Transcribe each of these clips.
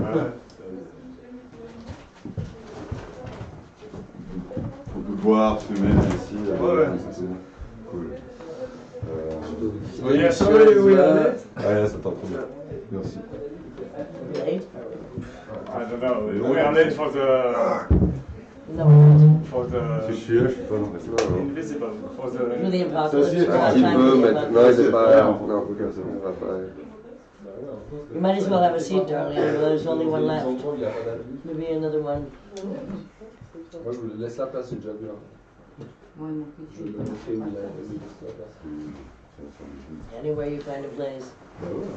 On peut boire, fumer ici. Ouais. C'est cool. Yeah, sorry, we are late. Ouais, ça t'en trop bien. Merci. Late? I don't know. We are late for the No. Si je suis là, je suis pas non plus. invisible. For the Really Ça impossible. aussi, It's not un time petit to peu, get mais up. non, c'est pas. Non, ok, c'est bon, on va pas. You might as well have a seat, darling. There's only one left. Maybe another one. Moi, je vous laisse la place, j'ai déjà vu. Je vais laisser où il a mis la place. Anywhere you find a place. Bah ouais.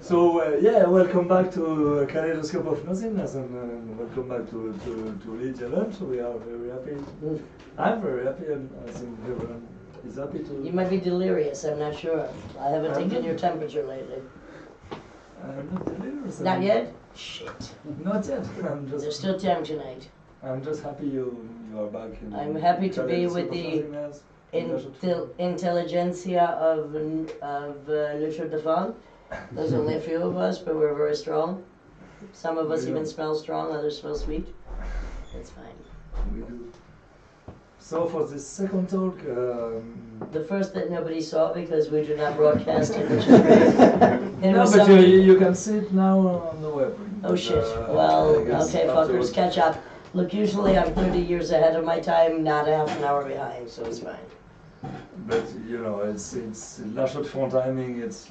So yeah, welcome back to Kaleidoscope of Nothingness, and welcome back to Lydia Lunch. We are very happy. I'm very happy, and I think everyone is happy to. You might be delirious, I'm not sure. I haven't taken your temperature lately. I'm not delirious. Not yet? Shit. Not yet. There's still time tonight. I'm just happy you are back. I'm happy to be with the intelligentsia of Lydia Lunch. There's only a few of us, but we're very strong. Some of us even smell strong, others smell sweet. That's fine. We do. So for this second talk, the first that nobody saw because we do not broadcast it, which is great. no, but you can see it now on the web. Oh shit. Well, okay, fuckers, catch up. Look, usually I'm 30 years ahead of my time, not a half an hour behind, so it's fine. But you know, it's La Chaux-de-Fonds timing. It's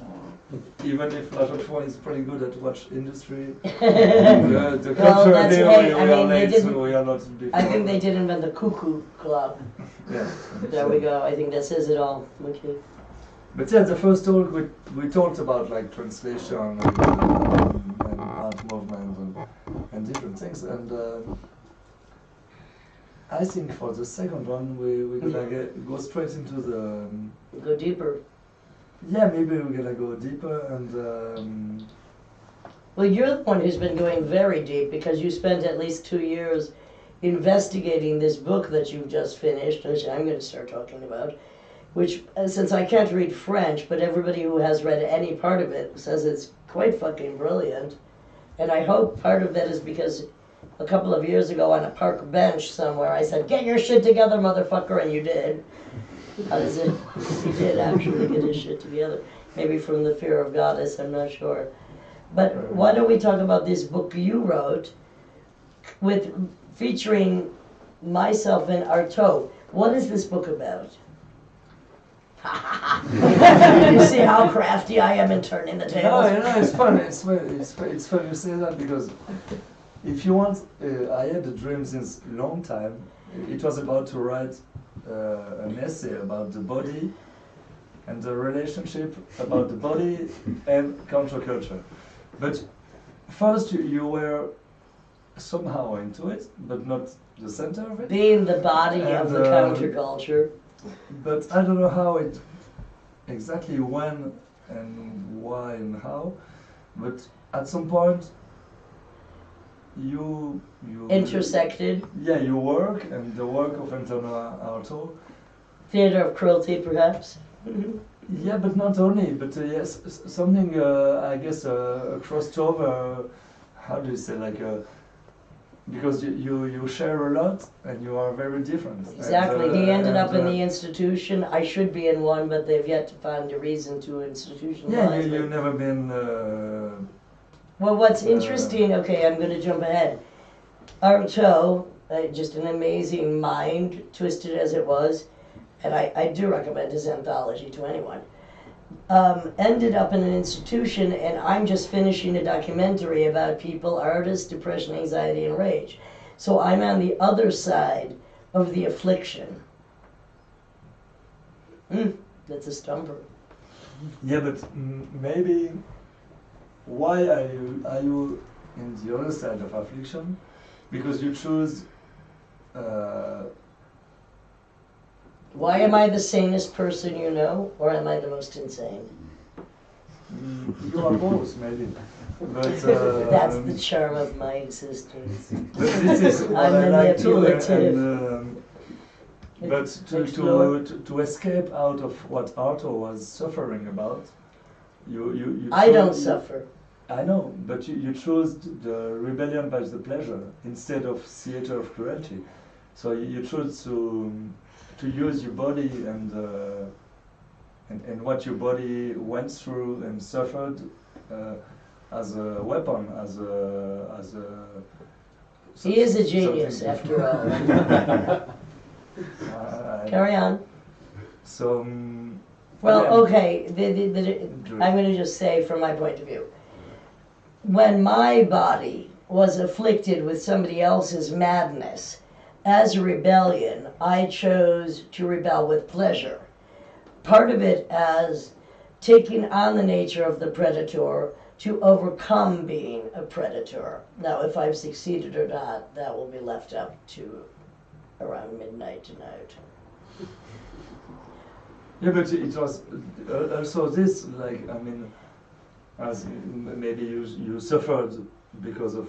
even if La Chaux-de-Fonds is pretty good at watch industry. The culture that's there, hey, we I are mean, late, they so we are not before. I think they did invent the cuckoo club. Yeah. There we go. I think that says it all. Okay. But yeah, the first talk we talked about like translation and art movement and different things, and I think for the second one we're gonna go straight into the. Go deeper. Yeah, maybe we're gonna go deeper and. Well, you're the one who's been going very deep because you spent at least 2 years investigating this book that you've just finished, which I'm going to start talking about, which, since I can't read French, but everybody who has read any part of it says it's quite fucking brilliant. And I hope part of that is because a couple of years ago on a park bench somewhere, I said, "Get your shit together, motherfucker," and you did. How does it? He did actually get his shit together. Maybe from the fear of goddess, I'm not sure. But why don't we talk about this book you wrote, with featuring myself and Artaud? What is this book about? You see how crafty I am in turning the tables? No, it's fun. It's fun you say that because if you want, I had a dream since a long time. It was about to write an essay about the body and the relationship about the body and counterculture. But first you were somehow into it, but not the center of it. Being the body And, of the counterculture. But I don't know how it exactly when and why and how. But at some point you Intersected. Yeah, you work and the work of Artaud. Theater of cruelty, perhaps. Yeah, but not only. But yes, something. I guess a crossover. How do you say like because you share a lot and you are very different. Exactly. And, he ended up in the institution. I should be in one, but they've yet to find a reason to institutionalize Yeah, me. you've never been. Well, what's interesting, okay, I'm going to jump ahead. Artaud, just an amazing mind, twisted as it was, and I do recommend his anthology to anyone, ended up in an institution, and I'm just finishing a documentary about people, artists, depression, anxiety, and rage. So I'm on the other side of the affliction. That's a stumper. Yeah, but maybe why are you in the other side of affliction? Because you choose. Why am I the sanest person you know, or am I the most insane? You are both, maybe. But that's the charm of my existence. But this is what I like too, and But to escape out of what Artaud was suffering about, you I don't suffer. I know, but you chose the rebellion by the pleasure instead of theater of cruelty. So you chose to use your body and what your body went through and suffered as a weapon, as a. He is a genius, after all. Carry on. So. Well, yeah. okay. I'm going to just say, from my point of view, when my body was afflicted with somebody else's madness, as a rebellion, I chose to rebel with pleasure. Part of it as taking on the nature of the predator to overcome being a predator. Now, if I've succeeded or not, that will be left up to around midnight tonight. Yeah, but it was also this, like, I mean, as maybe you suffered because of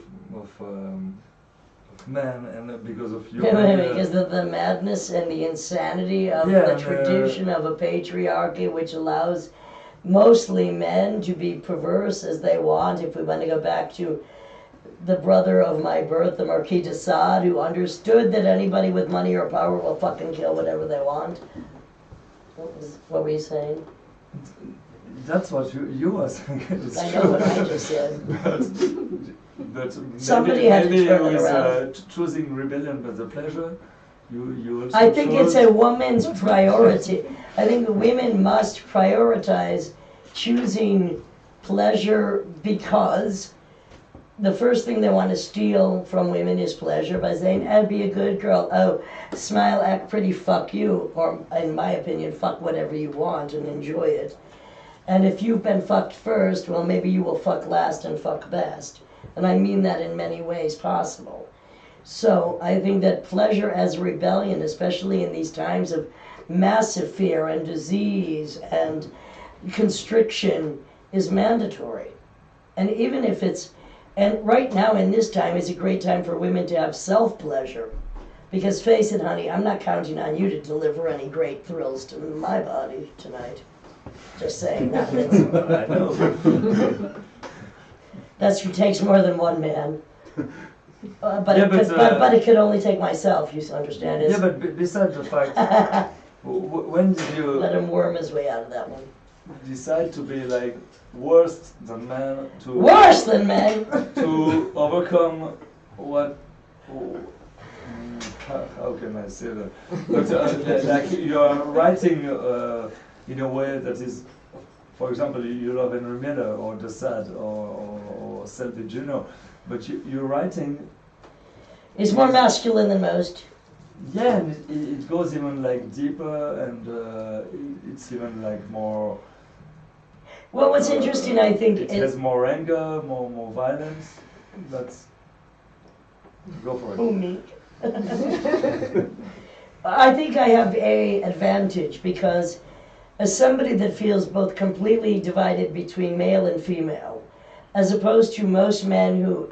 men and because of you. Because of the madness and the insanity of the tradition of a patriarchy, which allows mostly men to be perverse as they want. If we want to go back to the brother of my birth, the Marquis de Sade, who understood that anybody with money or power will fucking kill whatever they want. What were you saying? That's what you were saying. I know what I just said. But somebody maybe, had to maybe turn with it around. Choosing rebellion by the pleasure, you also I think it's a woman's priority. I think women must prioritize choosing pleasure because the first thing they want to steal from women is pleasure by saying, "Oh, be a good girl. Oh, smile, act pretty, fuck you." Or, in my opinion, fuck whatever you want and enjoy it. And if you've been fucked first, well, maybe you will fuck last and fuck best. And I mean that in many ways possible. So I think that pleasure as rebellion, especially in these times of massive fear and disease and constriction, is mandatory. And even if it's, and right now in this time is a great time for women to have self-pleasure. Because face it, honey, I'm not counting on you to deliver any great thrills to my body tonight. Just saying that. I know. That takes more than one man. But it could only take myself, you understand? Yeah, but besides the fact, when did you let him worm his way out of that one? Decide to be like worse than men? Worse than men! To overcome what? How can I say that? But like you are writing in a way that is, for example, you love Henry Miller or De Sade or Selby Juno, but you're writing. It's more masculine than most. Yeah, and it goes even like deeper, and it's even like more. Well, what's interesting, I think, it has more anger, more violence. That's go for it. Oh, me. I think I have an advantage because as somebody that feels both completely divided between male and female, as opposed to most men who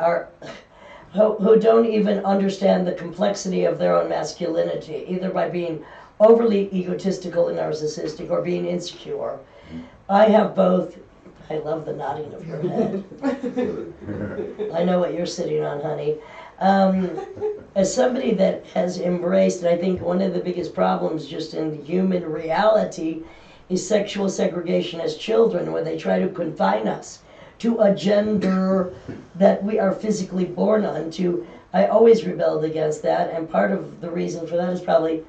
don't even understand the complexity of their own masculinity, either by being overly egotistical and narcissistic or being insecure. I have both. I love the nodding of your head. I know what you're sitting on, honey. As somebody that has embraced, and I think one of the biggest problems just in human reality is sexual segregation as children, where they try to confine us to a gender that we are physically born unto. I always rebelled against that, and part of the reason for that is probably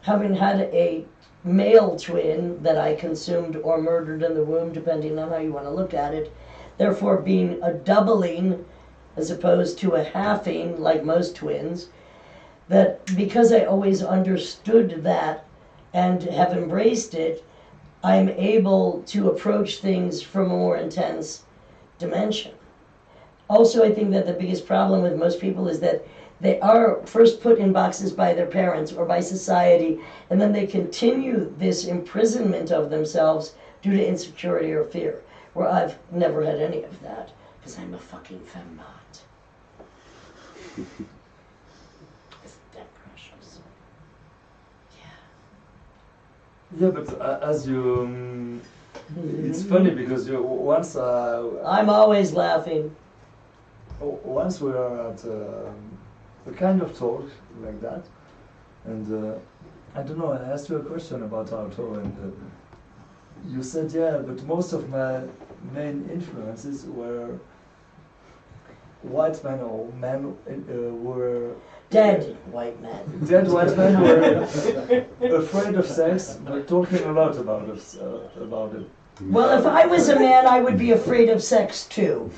having had a male twin that I consumed or murdered in the womb, depending on how you want to look at it, therefore being a doubling as opposed to a halving like most twins, that because I always understood that and have embraced it, I'm able to approach things from a more intense dimension. Also, I think that the biggest problem with most people is that they are first put in boxes by their parents or by society, and then they continue this imprisonment of themselves due to insecurity or fear, where I've never had any of that, because I'm a fucking fembot. Isn't that precious? Yeah. Yeah, but as you, it's funny because you once I'm always laughing. once we were at a kind of talk like that, and I don't know. I asked you a question about Artaud, and you said, yeah, but most of my main influences were white men or men were Dead white men. dead white men were afraid of sex, but talking a lot about it. Well, if I was a man, I would be afraid of sex too.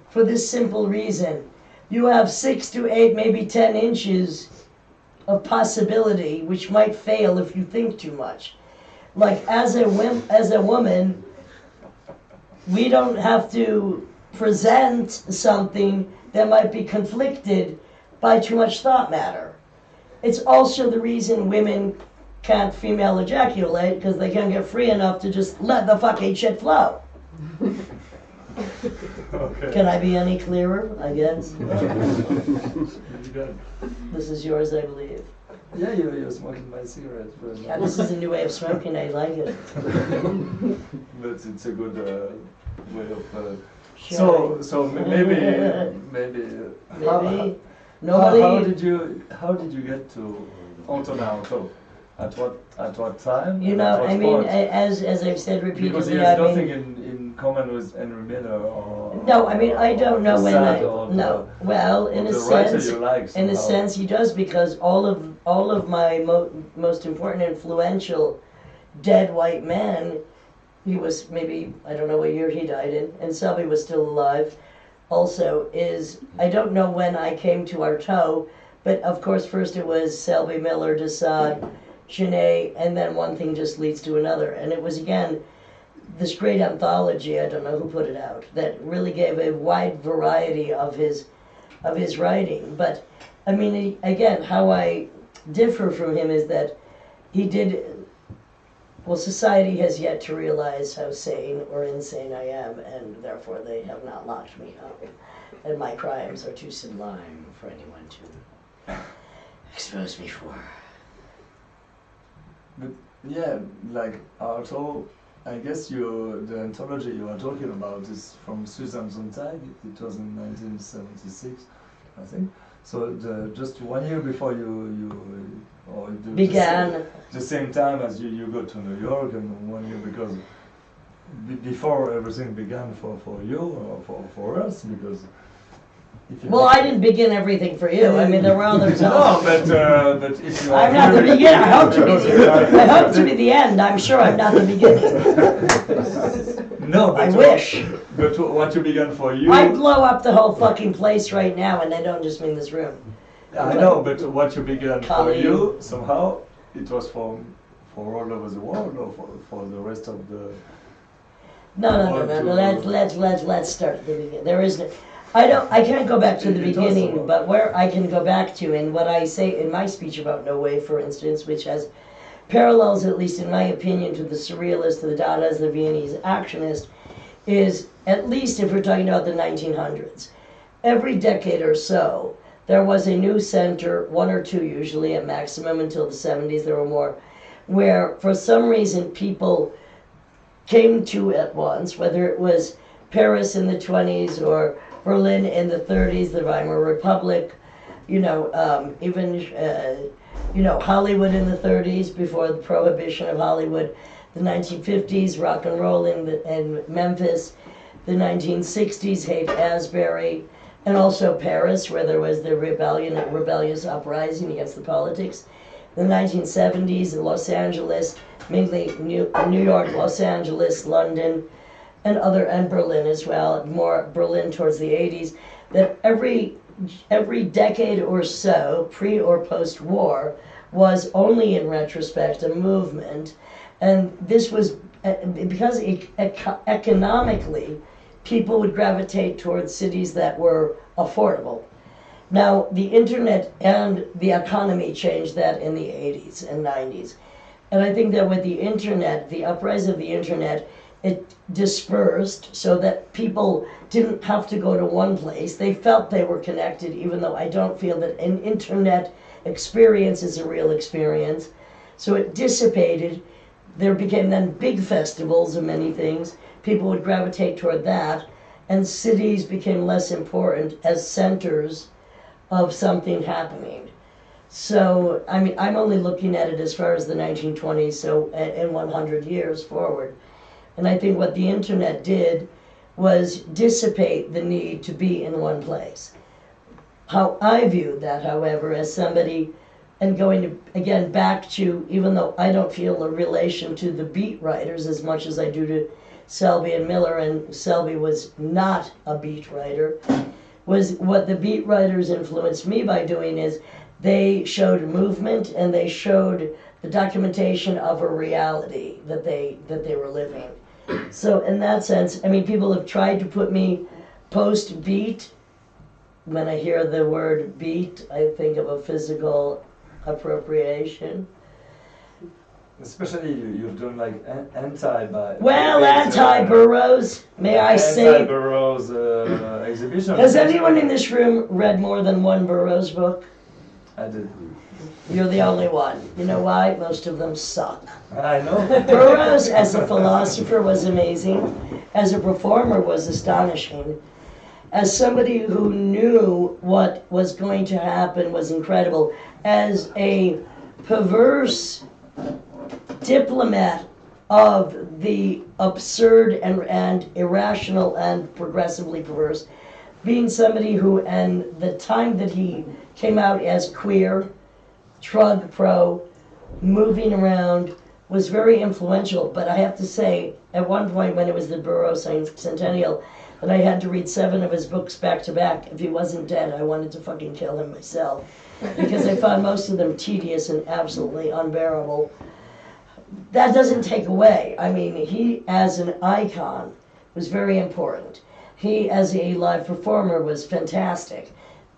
For this simple reason. You have 6 to 8, maybe 10 inches of possibility, which might fail if you think too much. Like as a woman, we don't have to present something that might be conflicted by too much thought matter. It's also the reason women can't female ejaculate, because they can't get free enough to just let the fucking shit flow. Okay. Can I be any clearer? I guess. Good. This is yours, I believe. Yeah, you're smoking my cigarette. But Yeah, this is a new way of smoking. I like it. but it's a good way of. Sure. So maybe Maybe. How Nobody. how did you get to Artaud? At what time? You and know, at what I mean, point? as I've said Because repeatedly, he has I nothing mean. in common with Henry Miller or. No, I mean, I don't know when I. Sade or No. Well, in the a writer sense. you like In a somehow. sense, he does, because all of my most important, influential, dead white men. He was maybe, I don't know what year he died in, and Selby was still alive. Also, I don't know when I came to Artaud, but of course, first it was Selby, Miller, de Sade, Genet, and then one thing just leads to another, and it was again this great anthology. I don't know who put it out, that really gave a wide variety of his writing. But I mean, again, how I differ from him is that he did. Well, society has yet to realize how sane or insane I am, and therefore they have not locked me up. And my crimes are too sublime for anyone to expose me for. But yeah, like Artaud, I guess the anthology you are talking about is from Susan Sontag. It was in 1976, I think. So just 1 year before Began. the same time as you go to New York, and 1 year because before everything began for you or for us, because. If you Well, I didn't begin everything for you. I mean, there were others. No, but if you. I'm not the beginning. I hope to be the end. I'm sure I'm not the beginning. No, but I wish. But what you began for you. I'd blow up the whole fucking place right now, and I don't just mean this room. I know, but what you began for Colleague. you, somehow, it was for all over the world, or for the rest of the. No. Let's start at the beginning. There is no. I can't go back to the It also- beginning, but where I can go back to, and what I say in my speech about No Way, for instance, which has parallels, at least in my opinion, to the Surrealist, to the Dadaist, the Viennese Actionist, is, at least if we're talking about the 1900s, every decade or so, there was a new center, one or two usually at maximum, until the 70s there were more, where for some reason people came to at once, whether it was Paris in the 20s or Berlin in the 30s, the Weimar Republic, even Hollywood in the 30s before the prohibition of Hollywood, the 1950s, rock and roll in Memphis, the 1960s, Haight-Ashbury, and also Paris, where there was the rebellious uprising against the politics. The 1970s in Los Angeles, mainly New York, Los Angeles, London, and Berlin as well, more Berlin towards the 80s, that every decade or so, pre or post-war, was only in retrospect a movement. And this was because economically people would gravitate towards cities that were affordable. Now, the internet and the economy changed that in the 80s and 90s. And I think that with the internet, the uprise of the internet, it dispersed so that people didn't have to go to one place. They felt they were connected, even though I don't feel that an internet experience is a real experience. So it dissipated. there became then big festivals of many things. People would gravitate toward that, and cities became less important as centers of something happening. So, I mean, I'm only looking at it as far as the 1920s, so in 100 years forward. And I think what the internet did was dissipate the need to be in one place. How I viewed that, however, as somebody, and going to, again, back to, even though I don't feel a relation to the beat writers as much as I do to Selby and Miller, and Selby was not a beat writer, was what the beat writers influenced me by doing is they showed movement and they showed the documentation of a reality that they were living. So in that sense, I mean, people have tried to put me post-beat. When I hear the word beat, I think of a physical appropriation. Especially you've done like anti-by. Well, anti-Burroughs, may I say. Anti-Burroughs exhibition. Has anyone in this room read more than one Burroughs book? I did. You're the only one. You know why? Most of them suck. I know. Burroughs as a philosopher was amazing. As a performer was astonishing. As somebody who knew what was going to happen was incredible. As a perverse diplomat of the absurd and irrational and progressively perverse, being somebody who, and the time that he came out as queer, trug pro, moving around, was very influential. But I have to say, at one point when it was the Burroughs Centennial, that I had to read 7 of his books back to back. If he wasn't dead, I wanted to fucking kill him myself, because I found most of them tedious and absolutely unbearable. That doesn't take away. I mean, he as an icon was very important. He as a live performer was fantastic.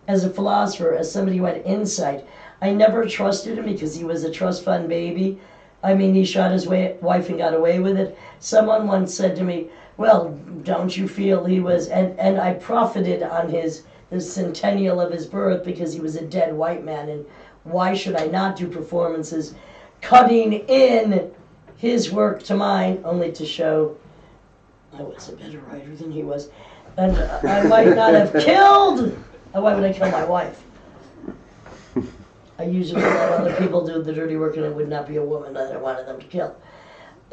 As a philosopher, as somebody who had insight, I never trusted him because he was a trust fund baby. I mean, he shot his wife and got away with it. Someone once said to me, well, don't you feel he was, and I profited on the centennial of his birth because he was a dead white man, and why should I not do performances cutting in his work to mine, only to show I was a better writer than he was. And I might not have killed, why would I kill my wife? I usually let other people do the dirty work, and it would not be a woman that I wanted them to kill.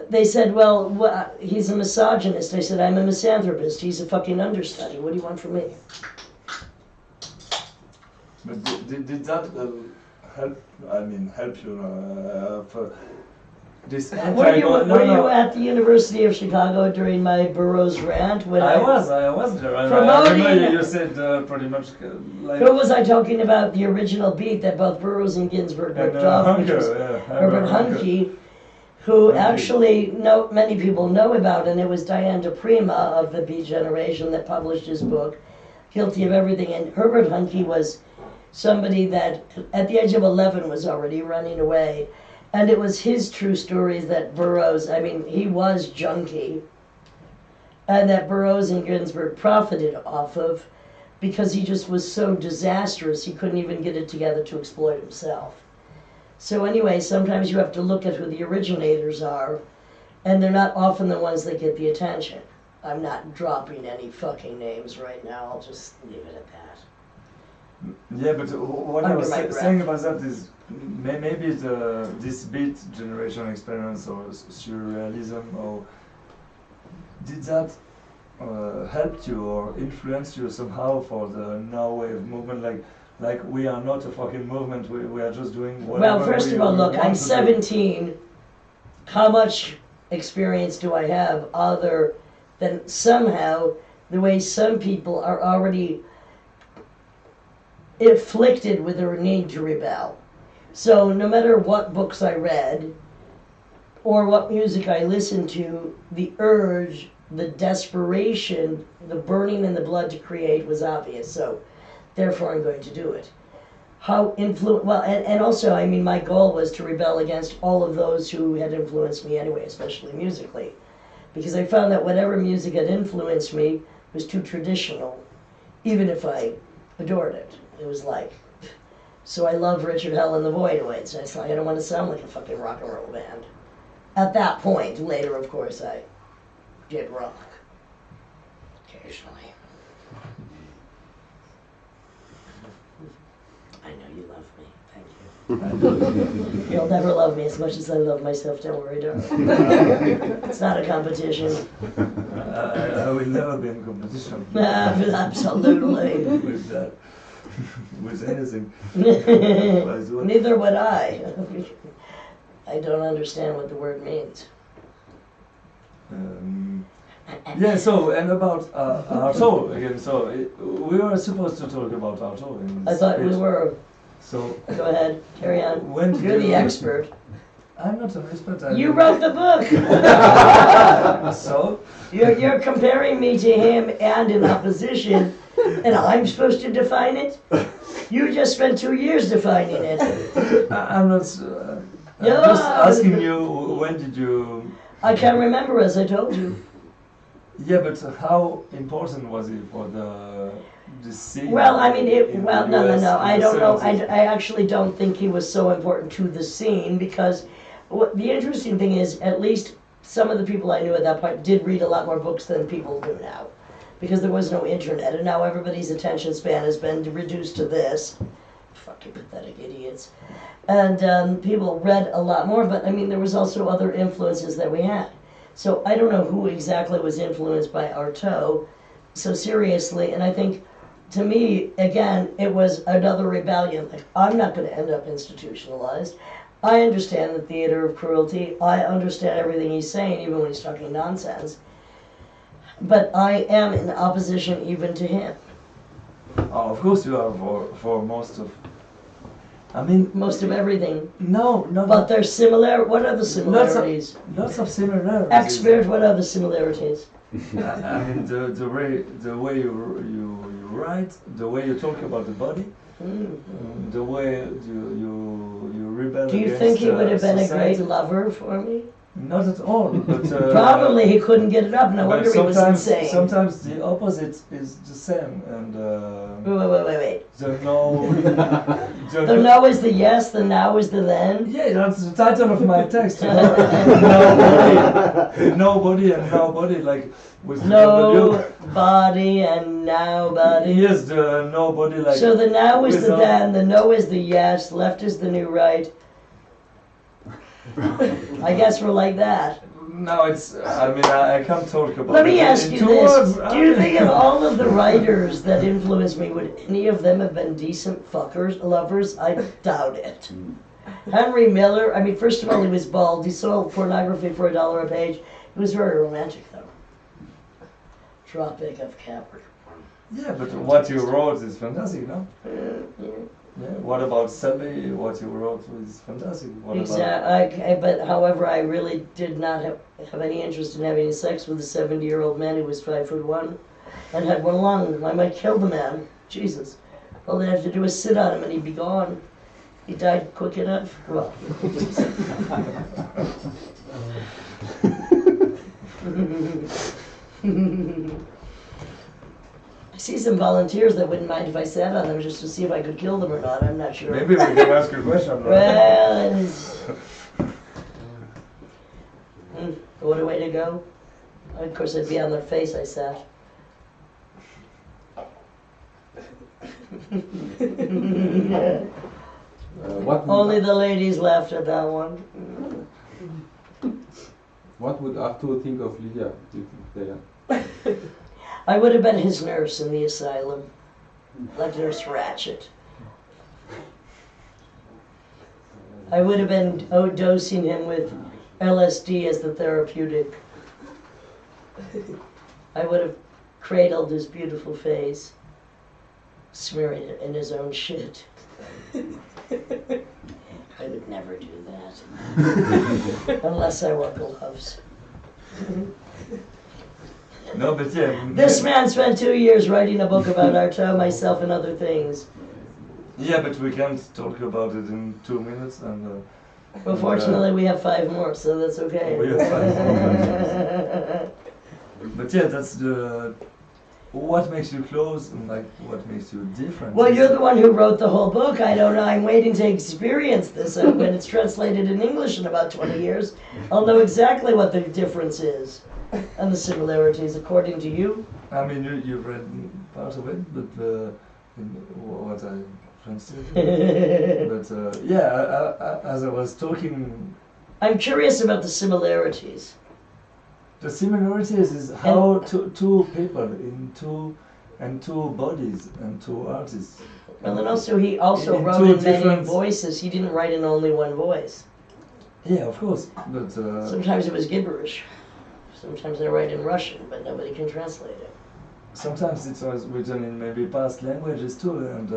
They said, well, he's a misogynist. I said, I'm a misanthropist. He's a fucking understudy. What do you want from me? But did that help? I mean, help you for this? Were you at the University of Chicago during my Burroughs rant? When I was there. Promoting. I remember you said pretty much like. Who was I talking about? The original beat that both Burroughs and Ginsberg ripped off, which was Herbert Huncke, who actually many people know about, and it was Diane DePrima of the Beat Generation that published his book, Guilty of Everything. And Herbert Huncke was somebody that at the age of 11 was already running away. And it was his true stories that Burroughs, I mean, he was junkie, and that Burroughs and Ginsberg profited off of because he just was so disastrous he couldn't even get it together to exploit himself. So anyway, sometimes you have to look at who the originators are, and they're not often the ones that get the attention. I'm not dropping any fucking names right now, I'll just leave it at that. Yeah, but what I was saying about that is maybe this beat generation experience or surrealism, or did that help you or influence you somehow for the now wave movement? Like we are not a fucking movement, we are just doing whatever. Well, first of all, look, I'm 17. How much experience do I have other than somehow the way some people are already afflicted with a need to rebel? So no matter what books I read or what music I listened to, the urge, the desperation, the burning in the blood to create was obvious. So therefore I'm going to do it. How and also, I mean, my goal was to rebel against all of those who had influenced me anyway, especially musically. Because I found that whatever music had influenced me was too traditional, even if I adored it. It was like, so I love Richard Hell and the Voidoids. I thought, I don't want to sound like a fucking rock and roll band. at that point. Later, of course, I did rock occasionally. I know you love me. Thank you. You'll never love me as much as I love myself. Don't worry, darling. It's not a competition. I will never be in competition. Absolutely. With that. With anything. Neither would I. I don't understand what the word means. Yeah, so, and about Artaud again, so we were supposed to talk about Artaud in this I thought we speech. were. So, Go ahead, carry on. when did You're the you- expert. I'm not an expert. You wrote the book. So? You're comparing me to him and in opposition, and I'm supposed to define it? You just spent 2 years defining it. I'm not. I'm Yeah. just asking you, when did you. I can't remember, as I told you. Yeah, but how important was it for the scene? Well, I mean, in the no. US I in the don't know. 70s? I actually don't think he was so important to the scene because the interesting thing is, at least some of the people I knew at that point did read a lot more books than people do now, because there was no internet, and now everybody's attention span has been reduced to this. Fucking pathetic idiots. And people read a lot more, but I mean, there was also other influences that we had. So I don't know who exactly was influenced by Artaud so seriously, and I think, to me, again, it was another rebellion. Like, I'm not going to end up institutionalized. I understand the theater of cruelty. I understand everything he's saying, even when he's talking nonsense. But I am in opposition even to him. Oh, of course you are for most of. I mean, Most of everything. no, But they're similar. What are the similarities? lots of similarities. Expert, what are the similarities? I mean, the way you write, the way you talk about the body, the way you rebel Do you against think he would have been a great society. lover for me? Not at all, but Probably he couldn't get it up. No but wonder he was insane. sometimes the opposite is the same, and Wait. the no, The no is the yes, the now is the then. Yeah, that's the title of my text. Nobody and nobody, like with the No W. body and now body. Yes, the nobody, like. So the now is the without- then, the no is the yes, left is the new right. I guess we're like that. No, it's. I mean, I can't talk about. Let me it ask in you 2 this. words. Do you think of all of the writers that influenced me, would any of them have been decent fuckers, lovers? I doubt it. Henry Miller, I mean, first of all, he was bald. He sold pornography for $1 a page. He was very romantic, though. Tropic of Capricorn. Yeah, but what you wrote is fantastic, no? Yeah. Yeah. What about Sally? What you wrote is fantastic. What about? Exactly. But however, I really did not have any interest in having sex with a 70-year-old man who was 5'1" and had one lung. I might kill the man. Jesus. All they have to do is sit on him and he'd be gone. He died quick enough. Well. I see some volunteers that wouldn't mind if I sat on them just to see if I could kill them or not. I'm not sure. Maybe we can ask a question. Well, it's... What a way to go. Of course, I'd be on their face, I sat. What would, Only the ladies laughed at that one. what would Artaud think of Lydia? Do you think they I would have been his nurse in the asylum, like Nurse Ratched. I would have been dosing him with LSD as the therapeutic. I would have cradled his beautiful face, smearing it in his own shit. I would never do that. Unless I wore gloves. No, but yeah. This man spent 2 years writing a book about Artaud, myself, and other things. Yeah, but we can't talk about it in 2 minutes, and. Well, fortunately, we have 5 more, so that's okay. We have 5 more. But yeah, that's the. what makes you close and like what makes you different? Well, you're the one who wrote the whole book. I don't know. I'm waiting to experience this. And when it's translated in English in about 20 years, I'll know exactly what the difference is and the similarities according to you. I mean, you've read part of it, but what I translated. But yeah, as I was talking, I'm curious about the similarities. the similarities is how two people in two bodies and two artists. Well, and also he also In wrote two in many different- voices. He didn't write in only one voice. Yeah, of course, but Sometimes it was gibberish. Sometimes I write in Russian, but nobody can translate it. sometimes it was written in maybe past languages too, and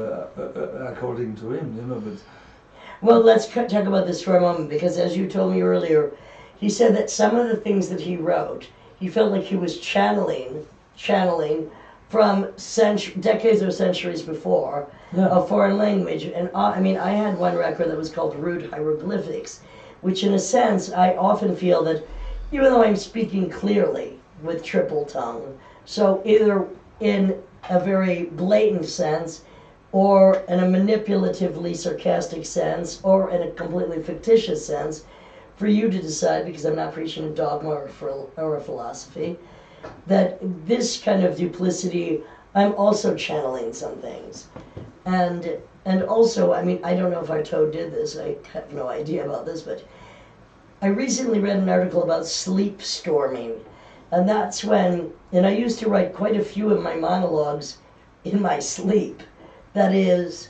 according to him, you know. But Well, let's talk about this for a moment, because as you told me earlier, he said that some of the things that he wrote, he felt like he was channeling from decades or centuries before, yeah, a foreign language. And I mean, I had one record that was called Rude Hieroglyphics, which in a sense, I often feel that even though I'm speaking clearly with triple tongue, so either in a very blatant sense, or in a manipulatively sarcastic sense, or in a completely fictitious sense, for you to decide, because I'm not preaching a dogma or a philosophy, that this kind of duplicity, I'm also channeling some things. And also, I mean, I don't know if Artaud did this, I have no idea about this, but I recently read an article about sleep storming. And that's when, and I used to write quite a few of my monologues in my sleep. That is,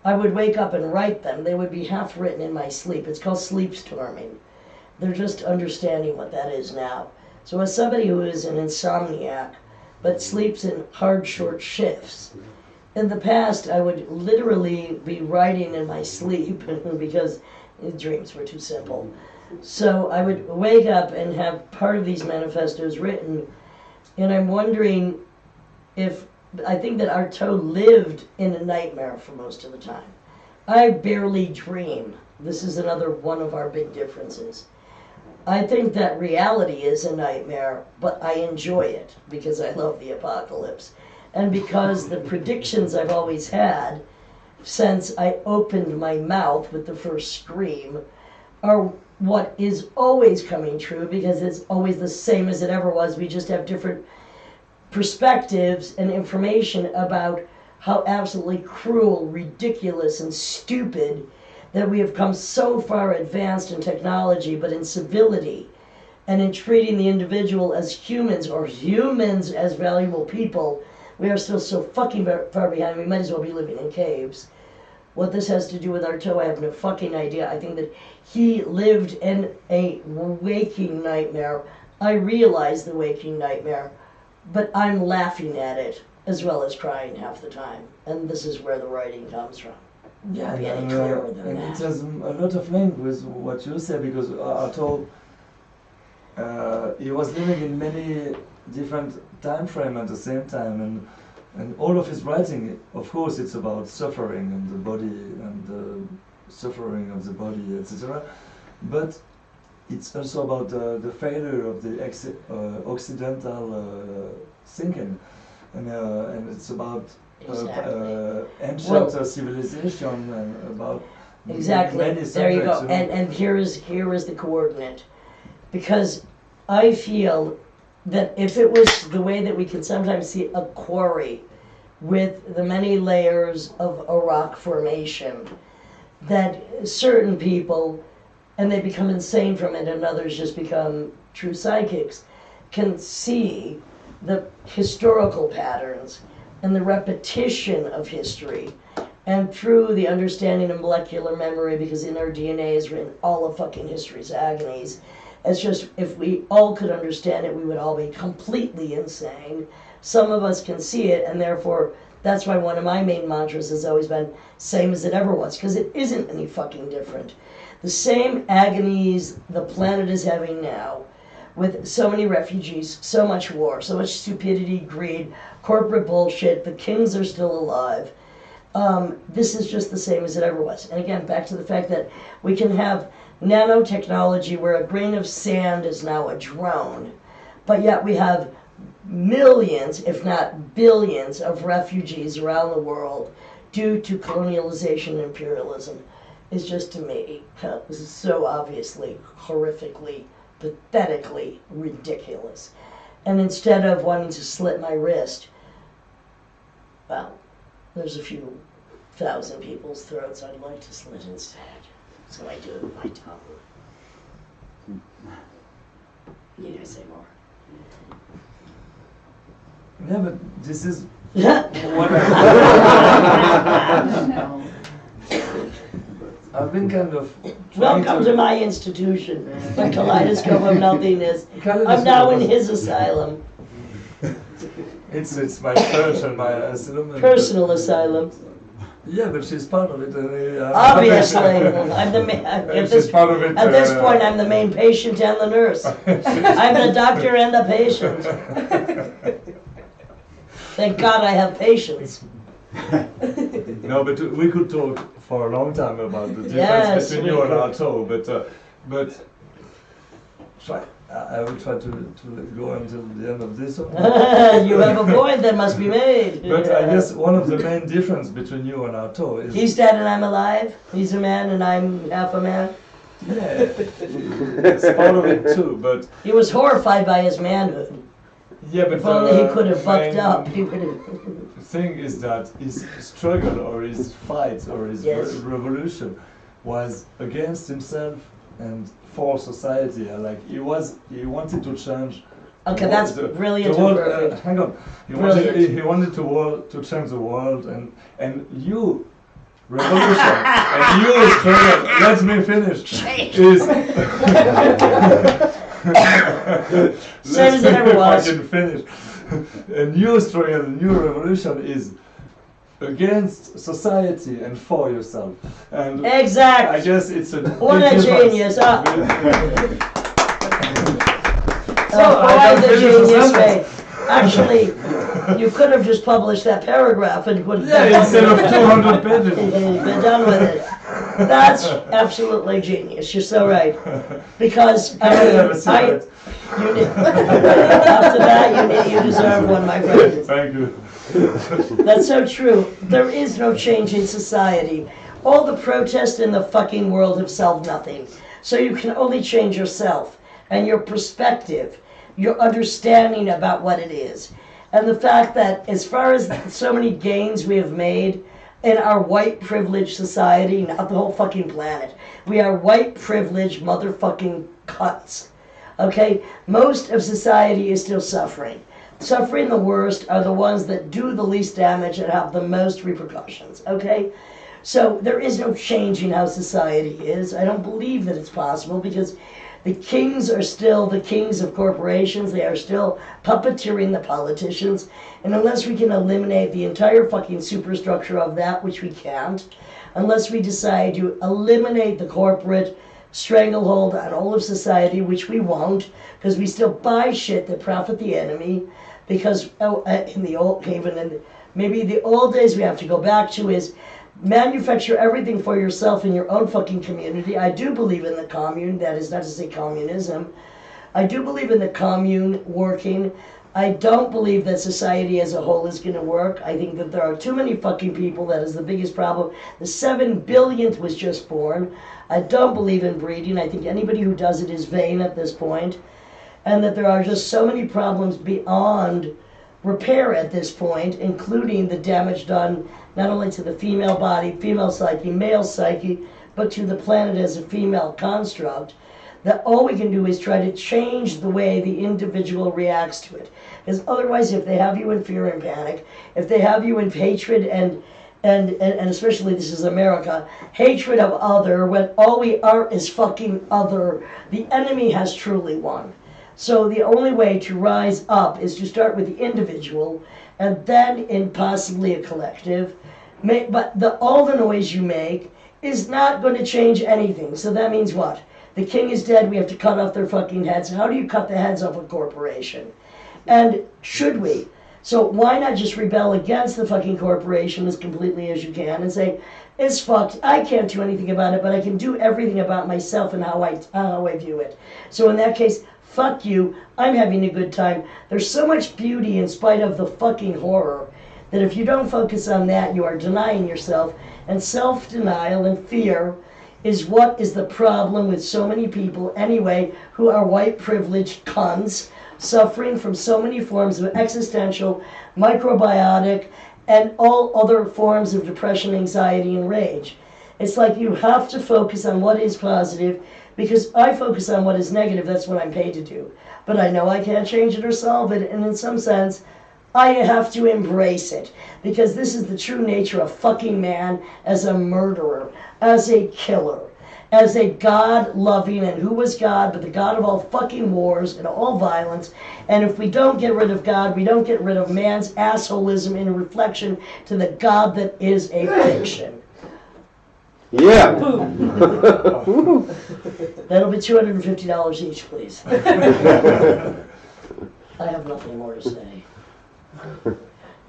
I would wake up and write them. They would be half written in my sleep. It's called sleep storming. They're just understanding what that is now. So as somebody who is an insomniac, but sleeps in hard, short shifts, in the past I would literally be writing in my sleep because the dreams were too simple. So I would wake up and have part of these manifestos written, and I'm wondering if, I think that Artaud lived in a nightmare for most of the time. I barely dream. This is another one of our big differences. I think that reality is a nightmare, but I enjoy it because I love the apocalypse. And because the predictions I've always had since I opened my mouth with the first scream are what is always coming true, because it's always the same as it ever was. We just have different perspectives and information about how absolutely cruel, ridiculous, and stupid that we have come so far advanced in technology, but in civility and in treating the individual as humans, or humans as valuable people, we are still so fucking far behind. We might as well be living in caves. What this has to do with Artaud, I have no fucking idea. I think that he lived in a waking nightmare. I realize the waking nightmare, but I'm laughing at it as well as crying half the time. And this is where the writing comes from. yeah, Be any and, clearer than and that. it has a lot of link with what you said, because Artaud, he was living in many different time frames at the same time, and all of his writing, of course, it's about suffering and the body and the suffering of the body, etc. But it's also about the failure of the Occidental thinking, and it's about Exactly. ancient Well- civilization and about Exactly. many There you go. subjects, know. And here is the coordinate. Because I feel that if it was the way that we can sometimes see a quarry with the many layers of a rock formation, that certain people, and they become insane from it and others just become true psychics, can see the historical patterns and the repetition of history, and through the understanding of molecular memory, because in our DNA is written all of fucking history's agonies. It's just, if we all could understand it, we would all be completely insane. Some of us can see it, and therefore, that's why one of my main mantras has always been, same as it ever was, because it isn't any fucking different. The same agonies the planet is having now, with so many refugees, so much war, so much stupidity, greed, corporate bullshit, the kings are still alive. This is just the same as it ever was. And again, back to the fact that we can have nanotechnology where a grain of sand is now a drone, but yet we have millions, if not billions, of refugees around the world due to colonialization and imperialism is just, to me, so obviously, horrifically, pathetically ridiculous. And instead of wanting to slit my wrist, well, there's a few thousand people's throats I'd like to slit instead. So I do it with my tongue. Need I say more? Yeah, but this is Yeah. what I've been kind of trying Welcome to my institution, the kaleidoscope of nothingness. I'm Kaleidoscope now in of- his asylum, It's my church and my asylum. and- personal asylum. Yeah, but she's part of it. Obviously, I'm the at She's part of it. at this point, I'm the main patient and the nurse. I'm the doctor and the patient. Thank God I have patience. No, but we could talk for a long time about the difference Yes, between we you and could. Artaud, but I will try to go until the end of this one. You have a point that must be made. But I guess one of the main difference between you and Artaud is He's dead and I'm alive. He's a man and I'm half a man. yeah, it's part of it too. But He was horrified by his manhood. yeah, but If only he the could have fucked main up, he would have. thing is that his struggle or his fight or his Yes. revolution was against himself and for society. Like he wanted to change. Okay, the that's world- brilliant the world, and perfect. hang on. Brilliant. He wanted to change the world, and you revolution and you struggle. Let me finish. Is Same as it ever was. Fucking finish. A new struggle, a new revolution is against society and for yourself. And I Exactly. guess it's a What big a difference. genius. So, I Boy, don't the finish the genius sentence. way. Actually, you could have just published that paragraph and would have Yeah, instead of 200 pages. been done with it. That's absolutely genius. You're so right. Because I have a secret. you need, after that, you deserve one, my friend. Thank you. That's so true. There is no change in society. All the protests in the fucking world have solved nothing. So you can only change yourself and your perspective, your understanding about what it is. And the fact that as far as so many gains we have made in our white privileged society, not the whole fucking planet, we are white privileged motherfucking cunts. Okay? Most of society is still suffering. Suffering the worst are the ones that do the least damage and have the most repercussions. Okay? So there is no changing how society is. I don't believe that it's possible because the kings are still the kings of corporations. They are still puppeteering the politicians. And unless we can eliminate the entire fucking superstructure of that, which we can't, unless we decide to eliminate the corporate stranglehold on all of society, which we won't, because we still buy shit that profit the enemy, because in the old, even in maybe the old days we have to go back to is manufacture everything for yourself in your own fucking community. I do believe in the commune. That is not to say communism. I do believe in the commune working. I don't believe that society as a whole is going to work. I think that there are too many fucking people. That is the biggest problem. The 7 billionth was just born. I don't believe in breeding. I think anybody who does it is vain at this point. And that there are just so many problems beyond repair at this point, including the damage done not only to the female body, female psyche, male psyche, but to the planet as a female construct, that all we can do is try to change the way the individual reacts to it. Because otherwise, if they have you in fear and panic, if they have you in hatred and especially this is America, hatred of other, when all we are is fucking other, the enemy has truly won. So the only way to rise up is to start with the individual and then in possibly a collective. But all the noise you make is not going to change anything. So that means what? The king is dead, we have to cut off their fucking heads. How do you cut the heads off a corporation? And should we? So why not just rebel against the fucking corporation as completely as you can and say, it's fucked, I can't do anything about it, but I can do everything about myself and how I view it. So in that case, fuck you, I'm having a good time. There's so much beauty in spite of the fucking horror that if you don't focus on that, you are denying yourself. And self-denial and fear is what is the problem with so many people anyway who are white privileged cunts suffering from so many forms of existential, microbiotic, and all other forms of depression, anxiety, and rage. It's like you have to focus on what is positive, because I focus on what is negative, that's what I'm paid to do. But I know I can't change it or solve it, and in some sense, I have to embrace it, because this is the true nature of fucking man as a murderer, as a killer, as a God-loving, and who was God but the God of all fucking wars and all violence. And if we don't get rid of God, we don't get rid of man's assholism in reflection to the God that is a fiction. Yeah. That'll be $250 each, please. I have nothing more to say.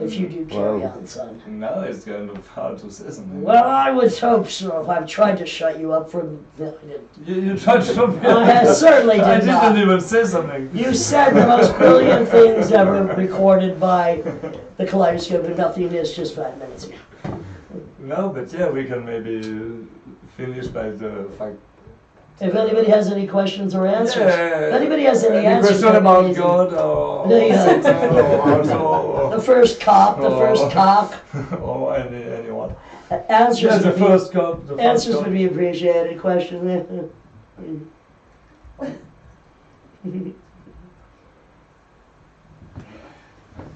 If you do carry on, son. Now it's kind of hard to say something. Well, I would hope so. I've tried to shut you up for... No, I didn't. You tried to stop me. I certainly did I not. didn't even say something. You said the most brilliant things ever recorded by the kaleidoscope of nothingness just 5 minutes ago. No, but yeah, we can maybe finish by the fact. If anybody has any questions or answers, Yeah. if anybody has any answers, question about amazing. God or The first cop, the first cock. or anyone. Answers, Yeah, the would, first cop. The be, first answers cop. would be appreciated. Question.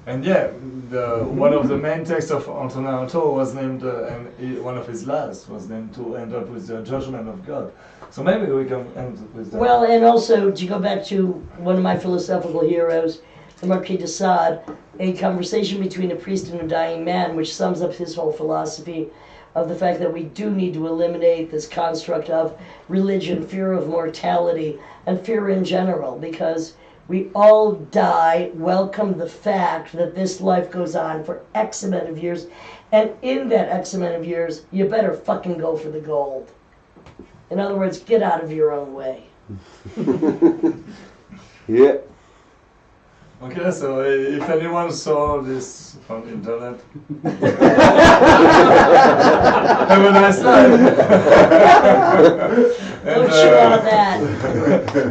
And yeah, one of the main texts of Artaud was named, and one of his last was named to end up with the judgment of God. So maybe we can end with that. Well, and also to go back to one of my philosophical heroes, the Marquis de Sade, a conversation between a priest and a dying man, which sums up his whole philosophy of the fact that we do need to eliminate this construct of religion, fear of mortality, and fear in general, because we all die, welcome the fact that this life goes on for X amount of years, and in that X amount of years, you better fucking go for the gold. In other words, get out of your own way. Yeah. Okay, so if anyone saw this on the internet, have a nice life. Don't chew on that.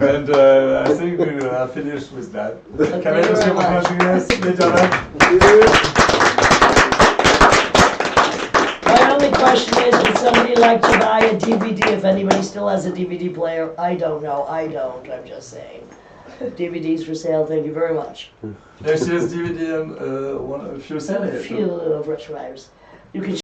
And I think we are finished with that. Thank Can I you just very say one much. thing else, Lydia Lunch? My only question is, would somebody like to buy a DVD if anybody still has a DVD player? I don't know. I don't. I'm just saying. DVDs for sale. Thank you very much. Yes, yes, DVD and a few A sellers. few little brush wires. You can